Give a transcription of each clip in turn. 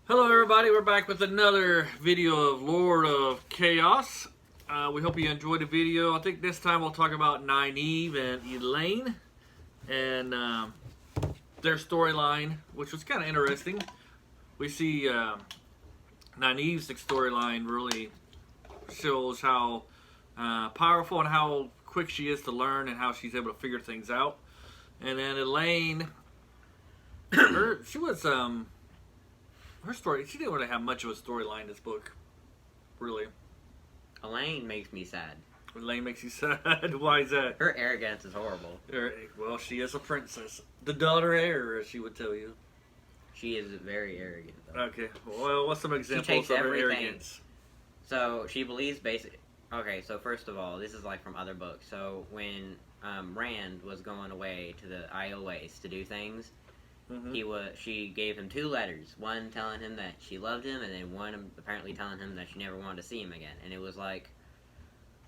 Hello everybody, we're back with another video of Lord of Chaos. We hope you enjoyed the video. I think this time we'll talk about Nyneave and Elayne and their storyline, which was kind of interesting. We see Nynaeve's storyline really shows how powerful and how quick she is to learn and how she's able to figure things out. And then Elayne, she was her story, she didn't really have much of a storyline in this book, really. Elayne makes me sad. Elayne makes you sad? Why is that? Her arrogance is horrible. Well, she is a princess. The daughter heir, as she would tell you. She is very arrogant, though. Okay, well, what's some examples of her arrogance? So, she believes basically... Okay, so first of all, this is like from other books. So, when Rand was going away to the IOAs to do things, she gave him 2 letters. One telling him that she loved him, and then one apparently telling him that she never wanted to see him again. And it was like,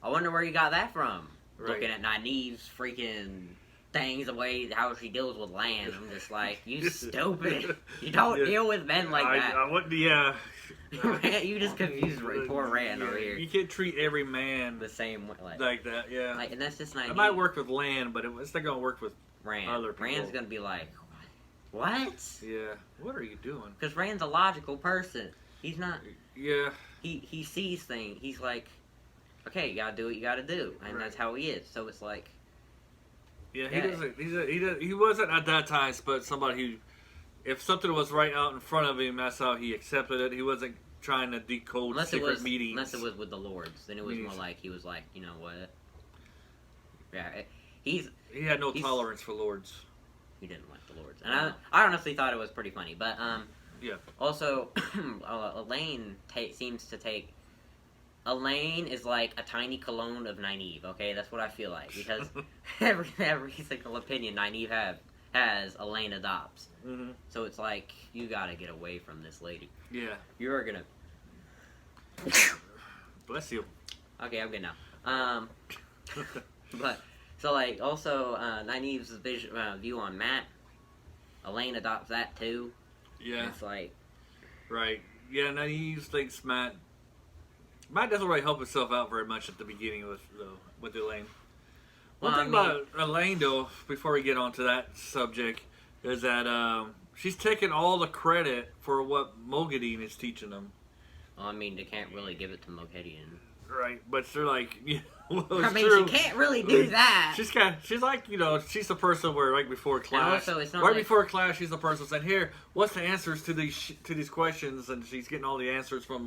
I wonder where you got that from. Right. Looking at Nynaeve's freaking things, the way how she deals with land, I'm just like, you stupid. You don't deal with men like that. I wouldn't, yeah. You just confused poor Rand over here. You can't treat every man the same way, like that, yeah. Like, and that's just Nynaeve. It might work with Land, but it's not gonna work with Rand. Other people. Rand's gonna be like, what? Yeah. What are you doing? Because Rand's a logical person. He's not. Yeah. He sees things. He's like, okay, you gotta do what you gotta do, and that's how he is. So it's like. Yeah, he doesn't. He wasn't at that time, but somebody who, if something was right out in front of him, that's how he accepted it. He wasn't trying to decode secret meetings. Unless it was with the lords, then it was more like he was like, you know what? Yeah, he had no tolerance for lords. He didn't like the lords, and I honestly thought it was pretty funny. But yeah. Also, Elayne seems to take. Elayne is like a tiny clone of Nynaeve. Okay, that's what I feel like, because every single opinion Nynaeve has Elayne adopts. So it's like, you gotta get away from this lady. Yeah. You are gonna. Bless you. Okay, I'm good now. But. So, like, also, Nynaeve's view on Matt, Elayne adopts that, too. Yeah. And it's like... Right. Yeah, Nynaeve thinks Matt doesn't really help himself out very much at the beginning with Elayne. One thing about Elayne, though, before we get on to that subject, is that she's taking all the credit for what Moghedien is teaching them. Well, I mean, they can't really give it to Moghedien. Right, but they're like... Well, I mean, true. She can't really do that. She's like, you know, she's the person where right before class, also, it's not before class, she's the person saying, "Here, what's the answers to these questions?" And she's getting all the answers from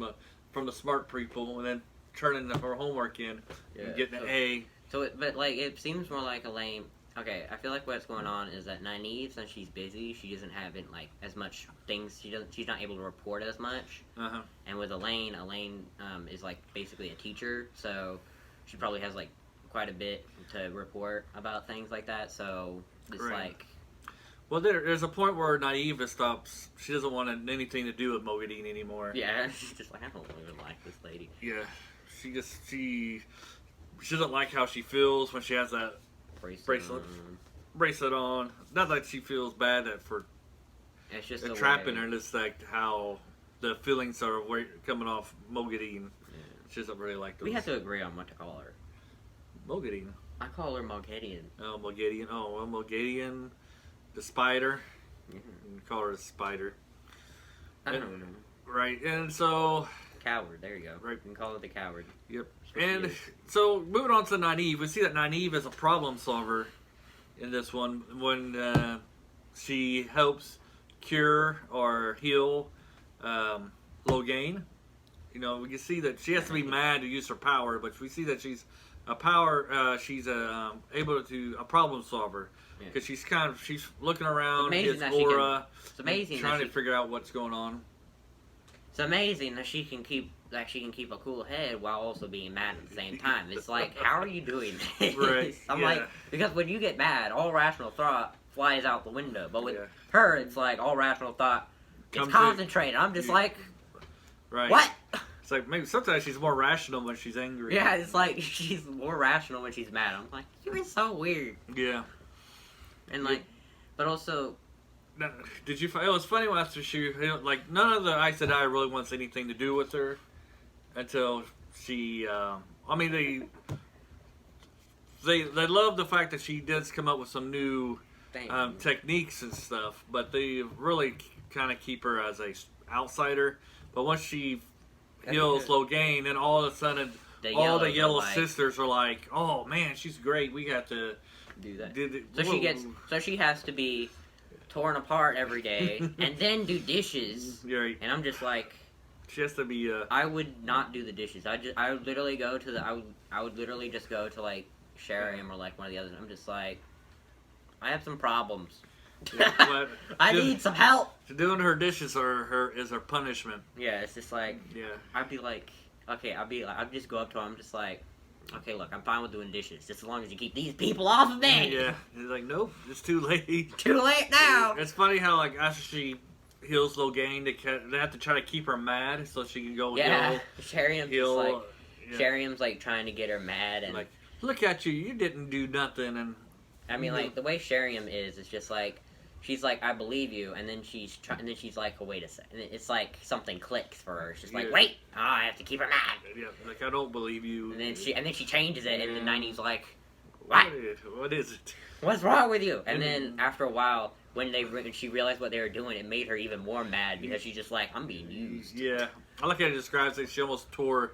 the smart people, and then turning her homework in and getting an A. So, but like, it seems more like Elayne. Okay, I feel like what's going on is that Nynaeve, since she's busy, she doesn't have like as much things. She's not able to report as much. And with Elayne is like basically a teacher, so. She probably has, like, quite a bit to report about things like that, so it's like... Well, there's a point where Nynaeve stops. She doesn't want anything to do with Moghedien anymore. Yeah, she's just like, I don't even like this lady. Yeah, she doesn't like how she feels when she has that bracelet on. Not like she feels bad for it's just trapping her, just like how the feelings are coming off Moghedien. She doesn't really like those. We have to agree on what to call her. Moghedien. I call her Moghedien. Oh, Moghedien. Oh, well, Moghedien, the spider. You call her a spider. I don't know. Right, and so... Coward, there you go. Right. You can call her the coward. Yep. And so, moving on to Nynaeve, we see that Nynaeve is a problem solver in this one when she helps cure or heal Logain. You know, we can see that she has to be mad to use her power, but we see that she's a able to a problem solver because she's looking around his aura, trying to figure out what's going on. It's amazing that she can keep a cool head while also being mad at the same time. It's like, how are you doing this? Right. I'm like, because when you get mad, all rational thought flies out the window, but with her, it's like all rational thought is concentrated. I'm just like. Right. What? It's like maybe sometimes she's more rational when she's angry. Yeah, it's like she's more rational when she's mad. I'm like, you're so weird. Yeah. And like, but also, Did you? It was funny after she like none of the Aes Sedai really wants anything to do with her until she. I mean they love the fact that she does come up with some new techniques and stuff, but they really kind of keep her as a outsider. But once she heals Logain, then all of a sudden all the Yellow Sisters are like, "Oh man, she's great. We got to do that." So she has to be torn apart every day and then do dishes. Right. And I'm just like, she has to be. I would not do the dishes. I would literally go to the. I would literally just go to like Sheriam or like one of the others. And I'm just like, I have some problems. Yeah, I need some help. Doing her dishes is her punishment. Yeah, it's just like, yeah. I'd be like, okay, I'd just go up to him. I'm just like, okay, look, I'm fine with doing dishes, just as long as you keep these people off of me. Yeah, he's like, nope, it's too late. Too late now. It's funny how like after she heals Logain, they have to try to keep her mad so she can go heal. Sheriam's like trying to get her mad and like, look at you, you didn't do nothing. And I mean, like the way Sheriam is, it's just like. She's like, I believe you, and then she's like, oh, wait a second. And it's like something clicks for her. She's like, wait, I have to keep her mad. Yeah, like I don't believe you. And then she changes it, and then Nyneave's like, what? What is it? What's wrong with you? And then after a while, when she realized what they were doing, it made her even more mad because she's just like, I'm being used. Yeah, I like how it describes it. She almost tore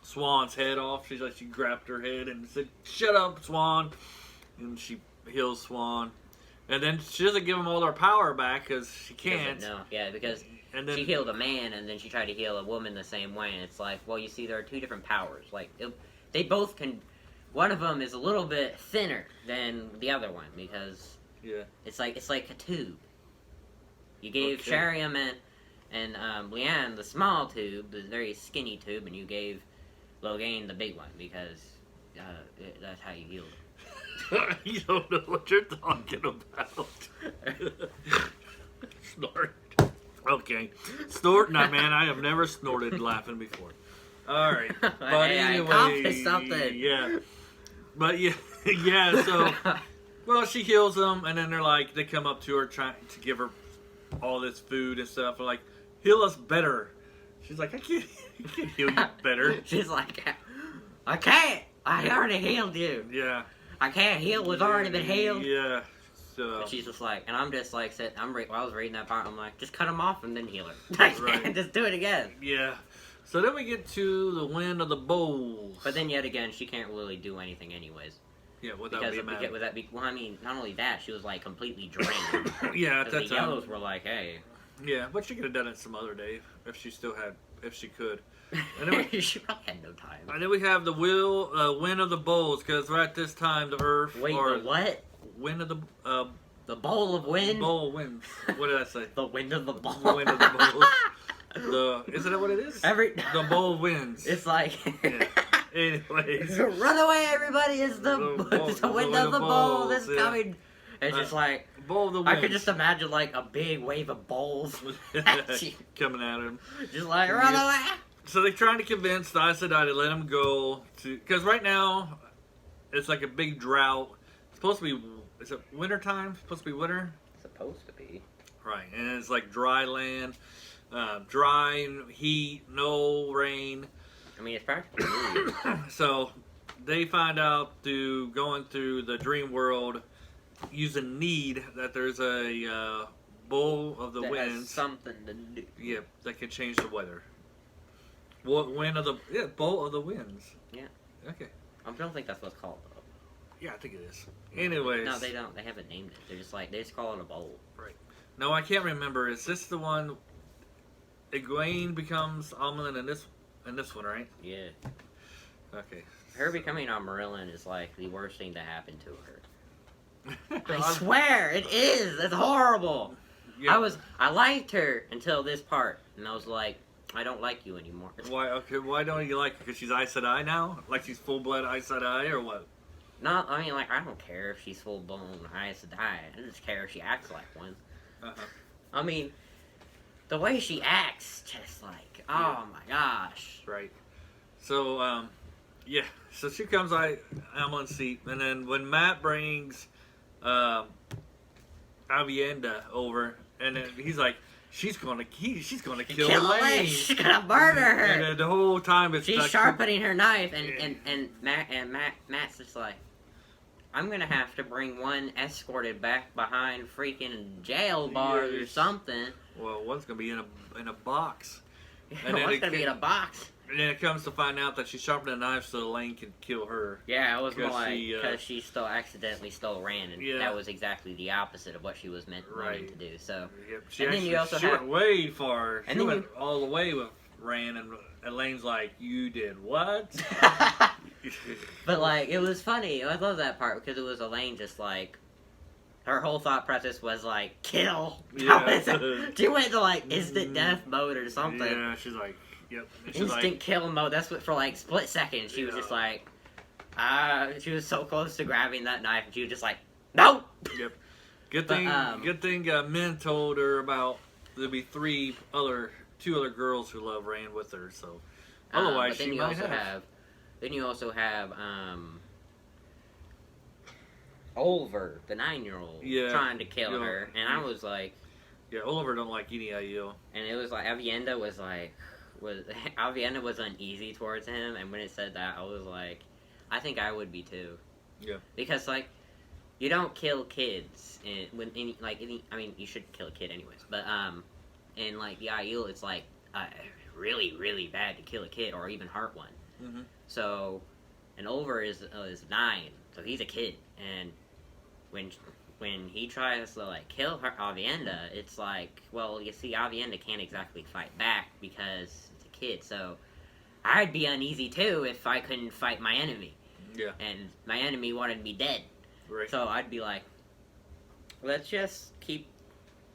Swan's head off. She's like, she grabbed her head and said, "Shut up, Swan," and she heals Swan. And then she doesn't give them all their power back because she can't. No, yeah, because she healed a man and then she tried to heal a woman the same way, and it's like, well, you see, there are two different powers. Like they both can. One of them is a little bit thinner than the other one because it's like a tube. You gave Sheriam and Leanne the small tube, the very skinny tube, and you gave Logain the big one because that's how you heal them. You don't know what you're talking about. Snort. Okay. Snort? Nah, man, I have never snorted laughing before. Alright. But hey, anyway. I accomplished something. Yeah. But yeah, so, well, she heals them, and then they come up to her trying to give her all this food and stuff. They're like, heal us better. She's like, I can't heal you better. She's like, I can't. I already healed you. Yeah. I can't heal what's already been healed. Yeah. So. And she's just like, and I'm just like, while I was reading that part, I'm like, just cut them off and then heal her. Right. Just do it again. Yeah. So then we get to the Wind of the Bowls. But then yet again, she can't really do anything anyways. Yeah, without being mad. Well, I mean, not only that, she was like completely drained. Yeah, at that the time. Yellows were like, hey. Yeah, but she could have done it some other day if she could. And then she probably had no time. And then we have the Wind of the Bowls, because right at this time the Earth. Wait, the what? Wind of the Bowl of Wind? Bowl of Winds. What did I say? The Wind of the Bowl. The Wind of the Bowls. Isn't that what it is? The Bowl of Winds. It's like. Yeah. Anyways. Run away, everybody! It's the Wind of the Bowl that's coming. It's just like. Bowl of the Winds. I could just imagine like a big wave of bowls coming at him. Just like, run away! So they're trying to convince the Aes Sedai to let him go because right now it's like a big drought. It's supposed to be, is it winter time? It's supposed to be winter? It's supposed to be. Right, and it's like dry land, dry heat, no rain. I mean, it's practically So they find out through going through the dream world using need that there's a bowl of the winds. Has something to do. Yeah, that can change the weather. Bowl of the winds. Yeah. Okay. I don't think that's what it's called though. Yeah, I think it is. Anyways. No, they don't. They haven't named it. They just call it a bowl. Right. No, I can't remember. Is this the one? Elayne becomes Amelin in this one, right? Yeah. Okay. Her becoming Amarillin is like the worst thing to happen to her. I swear, it is. It's horrible. Yeah. I liked her until this part, and I was like, I don't like you anymore. Why? Okay, why don't you like her? Because she's Aes Sedai now? Like she's full-blood Aes Sedai, or what? No, I mean, like, I don't care if she's full-blown Aes Sedai. I just care if she acts like one. I mean, the way she acts, just like, oh my gosh. Right. So, Yeah, so she comes, I'm on seat, and then when Matt brings Avienda over, and then he's like, she's gonna kill Elayne. She's gonna murder her. And then the whole time she's sharpening her knife, and Matt's just like, I'm gonna have to bring one escorted back behind freaking jail bars or something. Well, one's gonna be in a box. And then one's gonna be in a box. And then it comes to find out that she sharpened a knife so Elayne can kill her. Yeah, it was more like because she accidentally stole Rand, and that was exactly the opposite of what she was meant to do. So, she went way far. She went all the way with Rand, and Elaine's like, "You did what?" But like, it was funny. I love that part because it was Elayne just like. Her whole thought process was like, kill. Yeah. She went to like instant death mode or something. Yeah, she's like, yep. Instant kill mode. That's what for like split seconds. She was just like, she was so close to grabbing that knife, and she was just like, no. Yep. Good thing. Men told her about there'll be two other girls who love Rand with her. So otherwise, she might have. Then you also have Oliver, the 9-year-old, trying to kill her, and I was like, yeah, Oliver don't like any IU. And it was like Avienda was uneasy towards him, and when it said that, I was like, I think I would be too. Yeah. Because like, you don't kill kids, I mean, you should kill a kid anyways, but in like the Aiel, it's like really, really bad to kill a kid or even hurt one. Mm-hmm. So, and Oliver is 9, so he's a kid, and when he tries to like kill her Avienda, it's like, well, you see, Avienda can't exactly fight back because it's a kid. So I'd be uneasy too if I couldn't fight my enemy. Yeah. And my enemy wanted me dead. Right. So I'd be like, let's just keep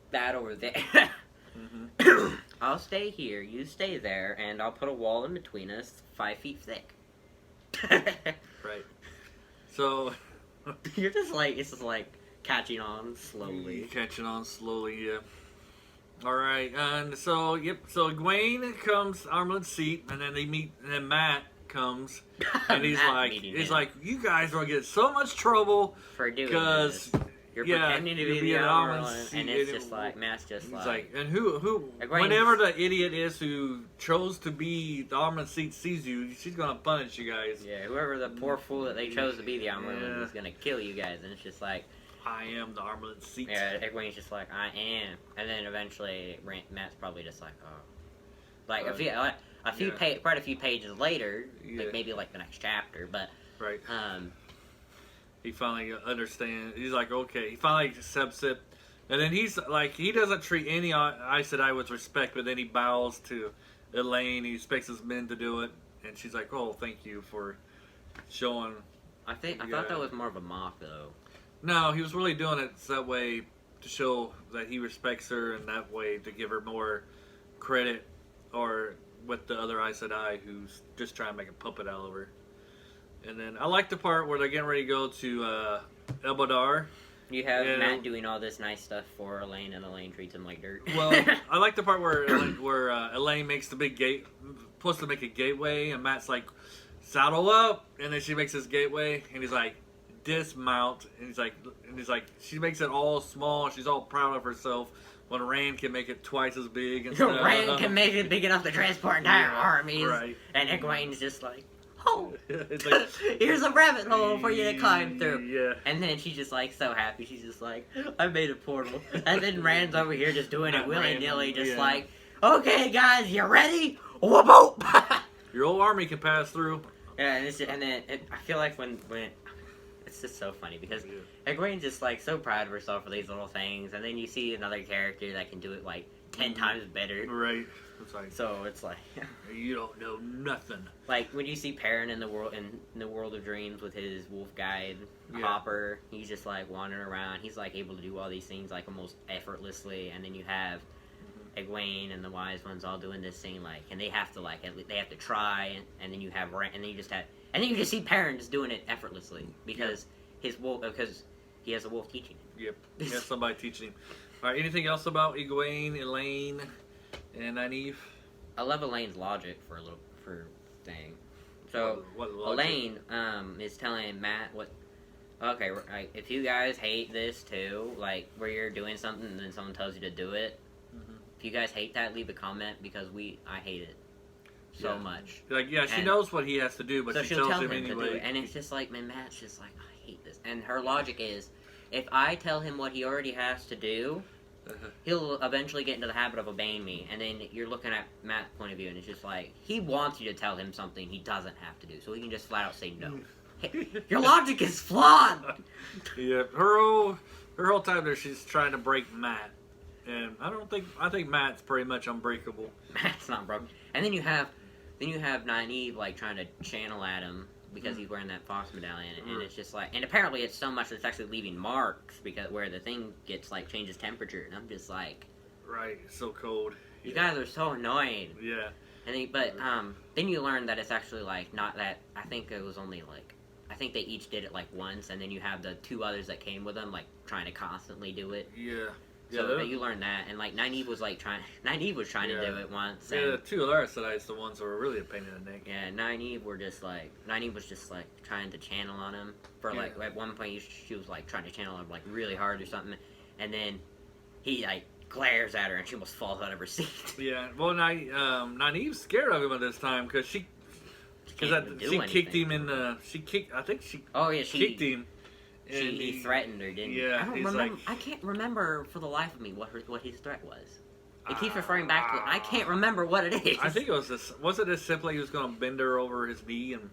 that over there. Mm-hmm. I'll stay here. You stay there, and I'll put a wall in between us, 5 feet thick. Right. So. You're just like, it's just like catching on slowly. Catching on slowly, yeah. Alright, and so, so Egwene comes, armlet seat, and then they meet, and then Matt comes, and he's like, you guys are going to get so much trouble for doing this. You're pretending to be the Armlet, and it's just like, Matt's just like... And whenever the idiot is who chose to be the Armlet seat sees you, she's going to punish you guys. Yeah, whoever the poor fool that they chose to be the Armlet is going to kill you guys, and it's just like... I am the Armlet seat. Yeah, Egwene's just like, I am. And then eventually, Matt's probably just like, oh. Like, quite a few pages later, like maybe like the next chapter, but... Right. He finally understands. He's like, okay. He finally accepts it. And then he's like, he doesn't treat any Aes Sedai with respect, but then he bows to Elayne. He expects his men to do it. And she's like, oh, thank you for showing. I thought that was more of a mock, though. No, he was really doing it that way to show that he respects her, and that way to give her more credit, or with the other Aes Sedai who's just trying to make a puppet out of her. And then I like the part where they're getting ready to go to Elbadar. You have Matt doing all this nice stuff for Elayne, and Elayne treats him like dirt. Well, I like the part where Elayne makes the big gate, supposed to make a gateway, and Matt's like, saddle up, and then she makes this gateway, and he's like, dismount, and he's like, she makes it all small, she's all proud of herself, when Rand can make it twice as big. And stuff. Rand can make it big enough to transport entire armies, right. And Egwene's just like, oh, it's like, here's a rabbit hole for you to climb through. Yeah. And then she's just like so happy. She's just like, I made a portal. And then Rand's over here just doing it willy-nilly, just like, okay, guys, you ready? Whoop whoop. Your whole army can pass through. Yeah, I feel like when it's just so funny because Egwene's just like so proud of herself for these little things, and then you see another character that can do it like 10 times better. Right. Like, so it's like you don't know nothing. Like when you see Perrin in the world of dreams with his wolf guide Hopper, he's just like wandering around. He's like able to do all these things like almost effortlessly, and then you have Egwene and the wise ones all doing this thing like, and they have to try, and then you have and then you just see Perrin just doing it effortlessly because because he has a wolf teaching him. Yep, he has somebody teaching him. All right, anything else about Egwene, Elayne, and Nyneave? I love Elaine's logic for thing. So what logic? Elayne is telling Matt what. Okay, right, if you guys hate this too, like where you're doing something and then someone tells you to do it, if you guys hate that, leave a comment because I hate it so much. Like, yeah, she And knows what he has to do, but so she she'll tells tell him him to do anyway. it, and it's just like, man, Matt's just like, I hate this. And her logic is, if I tell him what he already has to do, he'll eventually get into the habit of obeying me. And then you're looking at Matt's point of view, and it's just like, he wants you to tell him something he doesn't have to do, so he can just flat out say no. Hey, your logic is flawed! Yeah, her whole time there, she's trying to break Matt. And I think Matt's pretty much unbreakable. Matt's not broken. And then you have Nyneave like trying to channel at him because he's wearing that Fox medallion, and it's just like, and apparently it's so much that it's actually leaving marks because where the thing gets like changes temperature, and I'm just like, right, it's so cold. You guys are so annoying. Yeah. And then you learn that it's actually like not that. I think it was only like, I think they each did it like once, and then you have the 2 others that came with them like trying to constantly do it. Yeah. So you learn that, and like Nyneave was trying to do it once. Yeah, And, the 2 other Sedai's the ones that were really a pain in the neck. yeah, Nyneave was just like trying to channel on him for like at one point she was like trying to channel him like really hard or something, and then he like glares at her and she almost falls out of her seat. Yeah, well, Nyneave's scared of him at this time because she kicked him in the kicked him. And he threatened her, didn't he? Yeah, I don't he's remember. like, I can't remember for the life of me what his threat was. It keeps referring back to it. I can't remember what it is. I think it was this. Was it as simply he was going to bend her over his knee and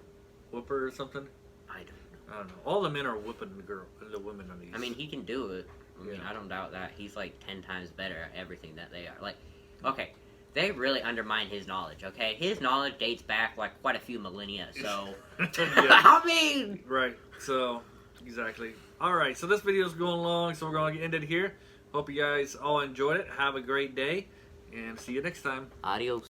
whoop her or something? I don't know. All the men are whooping the women on these. I mean, he can do it. I mean, I don't doubt that. He's like 10 times better at everything that they are. Like, okay, they really undermine his knowledge. Okay, his knowledge dates back like quite a few millennia. So, I mean, right. So, exactly. All right. So this video is going long, so we're going to end it here. Hope you guys all enjoyed it. Have a great day, and see you next time. Adios.